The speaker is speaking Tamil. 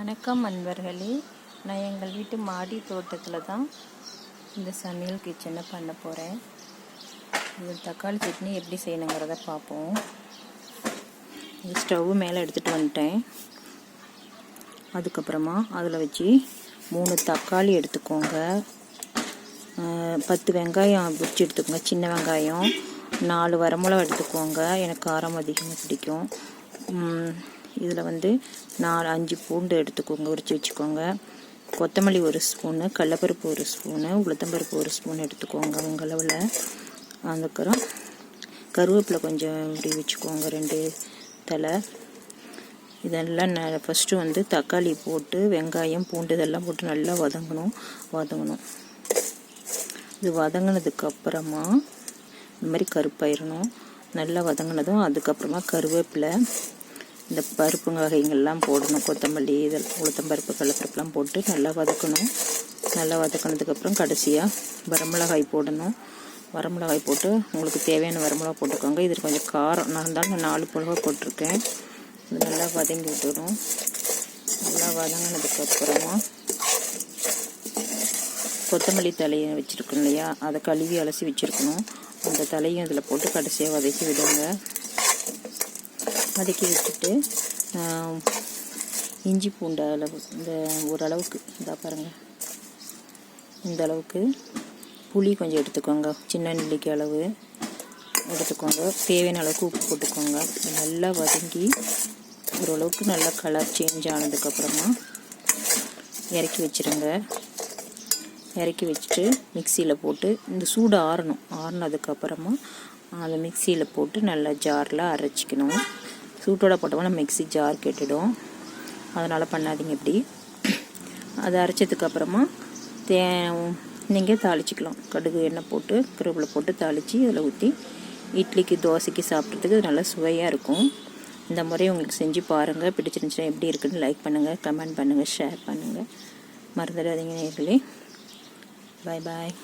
வணக்கம் நண்பர்களே, நான் எங்கள் வீட்டு மாடி தோட்டத்தில் தான் இந்த சமையல் கிச்சனை பண்ண போகிறேன். இது தக்காளி சட்னி எப்படி செய்யணுங்கிறத பார்ப்போம். இது ஸ்டவ் மேலே எடுத்துகிட்டு வந்துட்டேன். அதுக்கப்புறமா அதில் வச்சு 3 தக்காளி எடுத்துக்கோங்க, 10 வெங்காயம் பிடிச்சி எடுத்துக்கோங்க, சின்ன வெங்காயம் 4 வரமிளகா எடுத்துக்கோங்க, எனக்கு காரம் அதிகமாக பிடிக்கும். இதில் 4-5 பூண்டு எடுத்துக்கோங்க, உரித்து வச்சுக்கோங்க. கொத்தமல்லி 1 ஸ்பூனு, கடலப்பருப்பு 1 ஸ்பூனு, உளுத்தம்பருப்பு 1 ஸ்பூன் எடுத்துக்கோங்க உங்கள் அளவில். அதுக்கப்புறம் கருவேப்பிலை கொஞ்சம் இப்படி வச்சுக்கோங்க, 2 தலை. இதெல்லாம் ஃபஸ்ட்டு தக்காளி போட்டு வெங்காயம் பூண்டு இதெல்லாம் போட்டு நல்லா வதங்கணும். இது வதங்கினதுக்கப்புறமா இந்த மாதிரி கருப்பாயிடணும். நல்லா வதங்கினதும் அதுக்கப்புறமா கருவேப்பிலை, இந்த பருப்பு வகைகள்லாம் போடணும். கொத்தமல்லி இதெல்லாம் உளுத்தம்பருப்பு கடலப்பருப்புலாம் போட்டு நல்லா வதக்கணும். நல்லா வதக்கினதுக்கப்புறம் கடைசியாக வரமிளகாய் போடணும். வரமிளகாய் போட்டு உங்களுக்கு தேவையான வரமிளகா போட்டுக்கோங்க. இது கொஞ்சம் காரம் நான் இருந்தாலும் 4 மிளகா போட்டிருக்கேன். இது நல்லா வதங்கி விட்டுடும். நல்லா வதங்கினதுக்கப்புறமா கொத்தமல்லி தலையை வச்சுருக்கோம் இல்லையா, அதை கழுவி அலசி வச்சுருக்கணும். அந்த தலையும் இதில் போட்டு கடைசியாக வதக்கி விடுங்க. வதக்கி வச்சுட்டு இஞ்சி பூண்டு அளவு இந்த ஓரளவுக்கு பாருங்கள், இந்த அளவுக்கு புளி கொஞ்சம் எடுத்துக்கோங்க, சின்ன நெல்லிக்காய் அளவு எடுத்துக்கோங்க. தேவையான அளவுக்கு உப்பு போட்டுக்கோங்க. நல்லா வதங்கி ஓரளவுக்கு நல்லா கலர் சேஞ்ச் ஆனதுக்கப்புறமா இறக்கி வச்சுருங்க. இறக்கி வச்சுட்டு மிக்சியில் போட்டு இந்த சூடு ஆறுனதுக்கப்புறமா அதை மிக்சியில் போட்டு நல்லா ஜாரில் அரைச்சிக்கணும். சூட்டோட போட்டோம்னா மிக்சி ஜார் கெட்டுடும், அதனால் பண்ணாதீங்க. இப்படி அதை அரைச்சதுக்கப்புறமா நீங்கள் தாளிச்சிக்கலாம். கடுகு எண்ணெய் போட்டு கருவேப்பிலை போட்டு தாளித்து அதில் ஊற்றி இட்லிக்கு தோசைக்கு சாப்பிட்றதுக்கு அது நல்லா சுவையாக இருக்கும். இந்த முறை உங்களுக்கு செஞ்சு பாருங்கள். பிடிச்சிருந்துச்சுன்னா எப்படி இருக்குன்னு லைக் பண்ணுங்கள், கமெண்ட் பண்ணுங்கள், ஷேர் பண்ணுங்கள். மறந்துடாதீங்க நேயர்களே. பாய் பாய்.